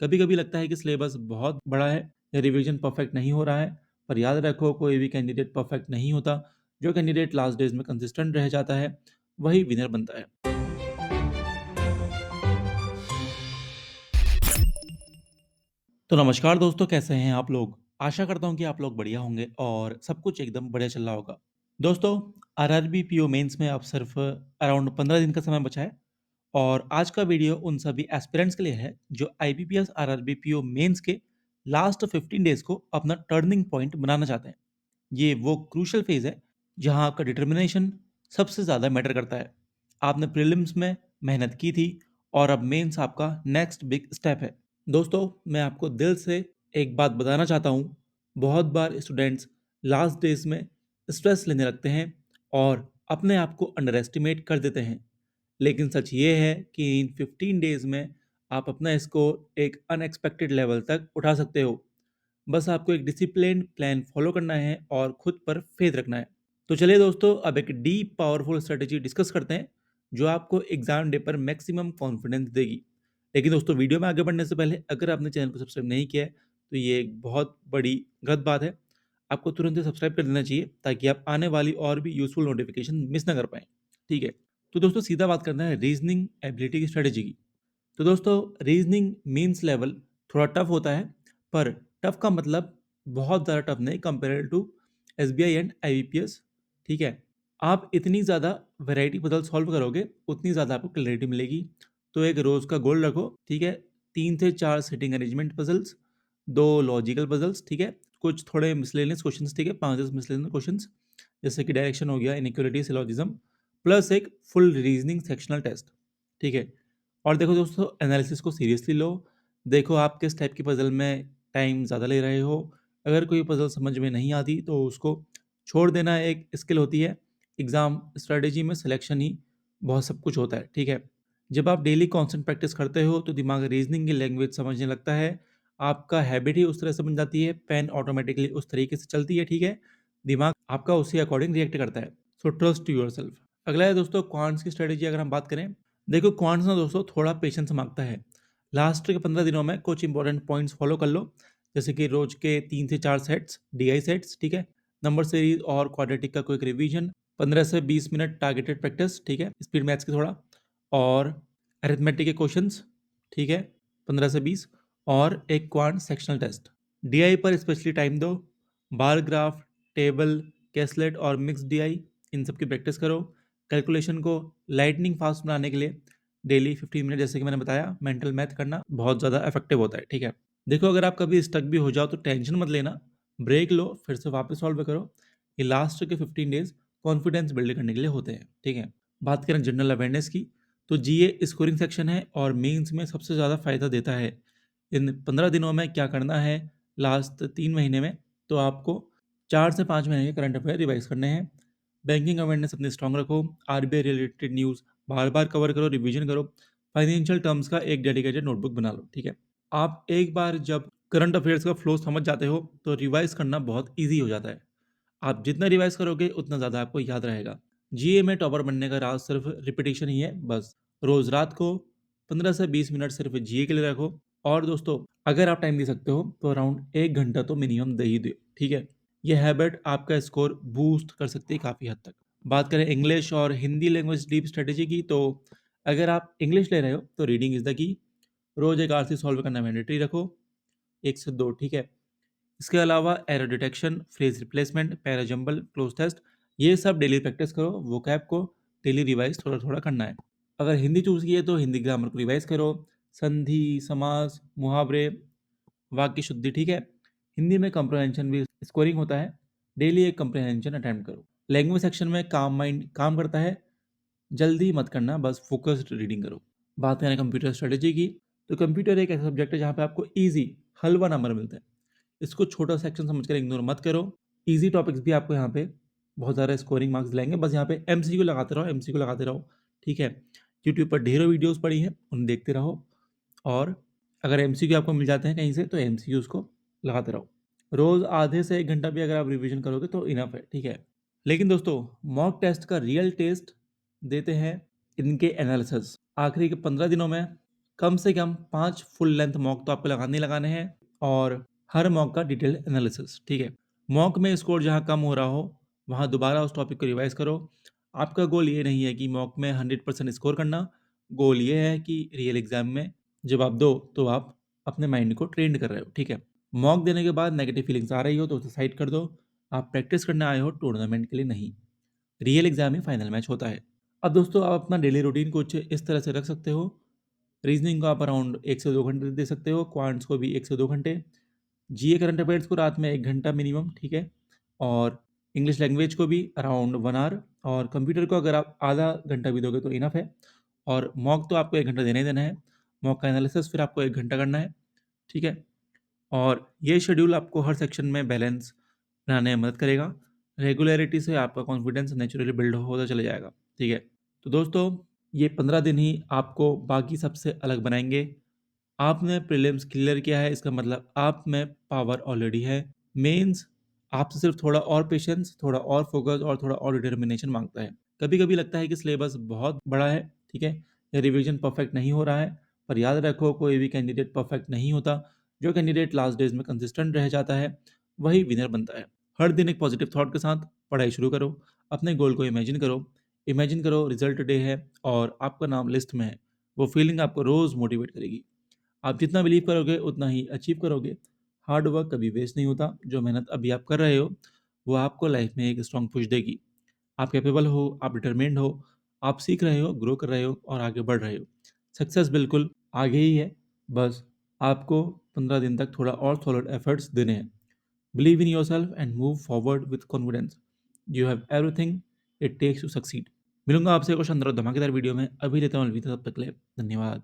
कभी-कभी लगता है कि सिलेबस बहुत बड़ा है या रिवीजन परफेक्ट नहीं हो रहा है, पर याद रखो कोई भी कैंडिडेट परफेक्ट नहीं होता। जो कैंडिडेट लास्ट डेज में कंसिस्टेंट रह जाता है, वही विनर बनता है। तो नमस्कार दोस्तों, कैसे हैं आप लोग? आशा करता हूँ कि आप लोग बढ़िया होंगे और सब कुछ एकदम बढ़िया चल रहा होगा। दोस्तों, आरआरबी पीओ मेंस में अब सिर्फ अराउंड 15 दिन का समय बचा है और आज का वीडियो उन सभी एस्पिरेंट्स के लिए है जो आईबीपीएस आरआरबी पीओ मेंस के लास्ट 15 डेज को अपना टर्निंग पॉइंट बनाना चाहते हैं। ये वो क्रूशियल फेज है जहां आपका डिटर्मिनेशन सबसे ज़्यादा मैटर करता है। आपने प्रीलिम्स में मेहनत की थी और अब मेंस आपका नेक्स्ट बिग स्टेप है। दोस्तों, मैं आपको दिल से एक बात बताना चाहता हूँ। बहुत बार स्टूडेंट्स लास्ट डेज में स्ट्रेस लेने लगते हैं और अपने आप को अंडर एस्टिमेट कर देते हैं। लेकिन सच ये है कि इन 15 डेज में आप अपना स्कोर एक अनएक्सपेक्टेड लेवल तक उठा सकते हो। बस आपको एक डिसिप्लिन्ड प्लान फॉलो करना है और खुद पर फेथ रखना है। तो चलिए दोस्तों, अब एक डीप पावरफुल स्ट्रेटेजी डिस्कस करते हैं जो आपको एग्जाम डे पर मैक्सिमम कॉन्फिडेंस देगी। लेकिन दोस्तों, वीडियो में आगे बढ़ने से पहले अगर आपने चैनल को सब्सक्राइब नहीं किया है तो ये एक बहुत बड़ी गलत बात है। आपको तुरंत ही सब्सक्राइब कर देना चाहिए ताकि आप आने वाली और भी यूजफुल नोटिफिकेशन मिस ना कर पाएँ। ठीक है? तो दोस्तों, सीधा बात करना है रीजनिंग एबिलिटी की स्ट्रेटेजी की। तो दोस्तों, रीजनिंग मीन्स लेवल थोड़ा टफ होता है, पर टफ का मतलब बहुत ज़्यादा टफ नहीं compare to SBI and IBPS. ठीक है? आप इतनी ज़्यादा वैरायटी पजल सॉल्व करोगे, उतनी ज़्यादा आपको क्लैरिटी मिलेगी। तो एक रोज़ का गोल रखो, ठीक है? 3 से 4 sitting arrangement puzzles, 2 logical puzzles, ठीक है? कुछ थोड़े मिसलेनियस क्वेश्चंस, ठीक है? 5-10 मिसलेनियस क्वेश्चंस जैसे कि डायरेक्शन हो गया, इनइक्वालिटी, सिलोजिज्म, प्लस एक फुल रीजनिंग सेक्शनल टेस्ट। ठीक है? और देखो दोस्तों, एनालिसिस को सीरियसली लो। देखो आप किस टाइप की पज़ल में टाइम ज़्यादा ले रहे हो। अगर कोई पज़ल समझ में नहीं आती तो उसको छोड़ देना एक स्किल होती है। एग्ज़ाम स्ट्रैटेजी में सिलेक्शन ही बहुत सब कुछ होता है, ठीक है? जब आप डेली कांस्टेंट प्रैक्टिस करते हो तो दिमाग रीज़निंग की लैंग्वेज समझने लगता है। आपका हैबिट ही उस तरह से बन जाती है, पेन ऑटोमैटिकली उस तरीके से चलती है, ठीक है? दिमाग आपका उसी अकॉर्डिंग रिएक्ट करता है। So trust yourself. अगला है दोस्तों क्वांट्स की स्ट्रैटेजी अगर हम बात करें। देखो क्वांट्स ना दोस्तों थोड़ा पेशेंस मांगता है। लास्ट के 15 दिनों में कुछ इंपॉर्टेंट पॉइंट्स फॉलो कर लो, जैसे कि रोज के 3 से 4 सेट्स डीआई सेट्स, ठीक है? नंबर सीरीज और क्वाड्रेटिक का क्विक रिवीजन, 15 से 20 मिनट टारगेटेड प्रैक्टिस, ठीक है? स्पीड मैथ्स की थोड़ा, और अरिथमेटिक के क्वेश्चंस, ठीक है? 15 से 20, और एक क्वांट सेक्शनल टेस्ट। डीआई पर स्पेशली टाइम दो। बार ग्राफ, टेबल, कैसलेट और मिक्स डीआई, इन सब की प्रैक्टिस करो। कैलकुलेशन को लाइटनिंग फास्ट बनाने के लिए डेली 15 मिनट, जैसे कि मैंने बताया, मेंटल मैथ करना बहुत ज़्यादा इफेक्टिव होता है, ठीक है? देखो अगर आप कभी स्टक भी हो जाओ तो टेंशन मत लेना, ब्रेक लो, फिर से वापस सॉल्व करो। ये लास्ट के 15 डेज कॉन्फिडेंस बिल्ड करने के लिए होते हैं, ठीक है? बात करें जनरल अवेयरनेस की, तो जीए स्कोरिंग सेक्शन है और मेंस में सबसे ज़्यादा फ़ायदा देता है। इन 15 दिनों में क्या करना है, लास्ट 3 महीने में, तो आपको 4 से 5 महीने के करंट अफेयर रिवाइज़ करने हैं। बैंकिंग अवेयरनेस अपनी स्ट्रॉन्ग रखो, आरबीआई रिलेटेड न्यूज़ बार-बार कवर करो, रिवीजन करो, फाइनेंशियल टर्म्स का एक डेडिकेटेड नोटबुक बना लो, ठीक है? आप एक बार जब करंट अफेयर्स का फ्लो समझ जाते हो, तो रिवाइज़ करना बहुत ईज़ी हो जाता है। आप जितना रिवाइज़ करोगे, उतना ज़्यादा आपको याद रहेगा। जीए में टॉपर बनने का राज सिर्फ़ रिपिटिशन ही है, बस। रोज़ रात को 15 से 20 मिनट सिर्फ़ जीए के लिए रखो। और दोस्तों, अगर आप टाइम दे सकते हो, तो अराउंड 1 घंटा तो मिनिमम दे ही दो, ठीक है? ये हैबिट आपका स्कोर बूस्ट कर सकती है काफ़ी हद तक। बात करें इंग्लिश और हिंदी लैंग्वेज डीप स्ट्रैटेजी की, तो अगर आप इंग्लिश ले रहे हो, तो रीडिंग इज़ द की। रोज़ एक आरसी सॉल्व करना मैंडेटरी रखो, 1 से 2, ठीक है? इसके अलावा error detection, phrase replacement, parajumble, cloze test, ये सब डेली प्रैक्टिस करो। वोकैब को डेली रिवाइज थोड़ा-थोड़ा करना है। अगर हिंदी चूज़ की है तो हिंदी ग्रामर को रिवाइज करो, संधि, समास, मुहावरे, वाक्य शुद्धि, ठीक है? हिंदी में कंप्रीहेंशन भी स्कोरिंग होता है, डेली एक कंप्रीहेंशन अटेम्प्ट करो। लैंग्वेज सेक्शन में काम माइंड काम करता है, जल्दी मत करना, बस फ़ोकस्ड रीडिंग करो। बात करें कंप्यूटर स्ट्रेटेजी की, तो कंप्यूटर एक ऐसा सब्जेक्ट है जहाँ पे आपको ईज़ी हलवा नंबर मिलता है। इसको छोटा सेक्शन समझकर इग्नोर मत करो। ईज़ी टॉपिक्स भी आपको यहाँ पे बहुत ज़्यादा स्कोरिंग मार्क्स दिलाएँगे, बस यहाँ पे एमसीक्यू लगाते रहो, एमसीक्यू लगाते रहो, ठीक है? यूट्यूब पर ढेरों वीडियोज़ पड़ी हैं, उन्हें देखते रहो, और अगर एमसीक्यू आपको मिल जाते हैं कहीं से, तो एमसीक्यूज़ को लगाते रहो। रोज़ आधे से 1 घंटा भी अगर आप रिवीजन करोगे तो इनफ है, ठीक है? लेकिन दोस्तों, मॉक टेस्ट का रियल टेस्ट देते हैं इनके एनालिसिस। आखिरी के 15 दिनों में कम से कम 5 फुल लेंथ मॉक तो आपको लगाने ही लगाने हैं और हर मॉक का डिटेल्ड एनालिसिस, ठीक है? मॉक में स्कोर जहाँ कम हो रहा हो, वहाँ दोबारा उस टॉपिक को रिवाइज़ करो। आपका गोल ये नहीं है कि मॉक में 100% स्कोर करना, गोल ये है कि रियल एग्ज़ाम में जब आप दो, तो आप अपने माइंड को ट्रेन्ड कर रहे हो, ठीक है? मॉक देने के बाद नेगेटिव फीलिंग्स आ रही हो तो उसे साइड कर दो। आप प्रैक्टिस करने आए हो टूर्नामेंट के लिए नहीं। रियल एग्ज़ाम ही फाइनल मैच होता है। अब दोस्तों आप अपना डेली रूटीन कुछ इस तरह से रख सकते हो। रीज़निंग को आप अराउंड 1 से 2 घंटे दे सकते हो, क्वांट्स को भी 1 से 2 घंटे, जीए करंट अफेयर्स को रात में 1 घंटा मिनिमम, ठीक है? और इंग्लिश लैंग्वेज को भी अराउंड 1 आवर और कंप्यूटर को अगर आप आधा घंटा भी दोगे तो इनफ है और मॉक तो आपको 1 घंटा देना ही देना है। मॉक का एनालिसिस फिर आपको 1 घंटा करना है, ठीक है? और ये शेड्यूल आपको हर सेक्शन में बैलेंस बनाने में मदद करेगा। रेगुलरिटी से आपका कॉन्फिडेंस नेचुरली बिल्ड होता चला जाएगा, ठीक है? तो दोस्तों ये 15 दिन ही आपको बाकी सबसे अलग बनाएँगे। आपने प्रीलिम्स क्लियर किया है इसका मतलब आप में पावर ऑलरेडी है। मेंस आपसे सिर्फ थोड़ा और पेशेंस, थोड़ा और फोकस और थोड़ा और डिटर्मिनेशन माँगता है। कभी-कभी लगता है कि सिलेबस बहुत बड़ा है, ठीक है? या रिवीजन परफेक्ट नहीं हो रहा है, पर याद रखो कोई भी कैंडिडेट परफेक्ट नहीं होता। जो कैंडिडेट लास्ट डेज़ में कंसिस्टेंट रह जाता है, वही विनर बनता है। हर दिन एक पॉजिटिव थॉट के साथ पढ़ाई शुरू करो। अपने गोल को इमेजिन करो। इमेजिन करो रिजल्ट डे है और आपका नाम लिस्ट में है। वो फीलिंग आपको रोज़ मोटिवेट करेगी। आप जितना बिलीव करोगे उतना ही अचीव करोगे। हार्ड वर्क कभी वेस्ट नहीं होता। जो मेहनत अभी आप कर रहे हो, वो आपको लाइफ में एक स्ट्रॉन्ग पुश देगी। आप कैपेबल हो, आप डिटरमाइंड हो, आप सीख रहे हो, ग्रो कर रहे हो और आगे बढ़ रहे हो। सक्सेस बिल्कुल आगे ही है, बस आपको 15 दिन तक थोड़ा और सॉलिड एफर्ट्स देने हैं। Believe in yourself and move forward with confidence. You have everything it takes to succeed. मिलूंगा आपसे कुछ अंदर धमाकेदार वीडियो में। अभी लेता हूँ अलविदा, तब तक के लिए धन्यवाद।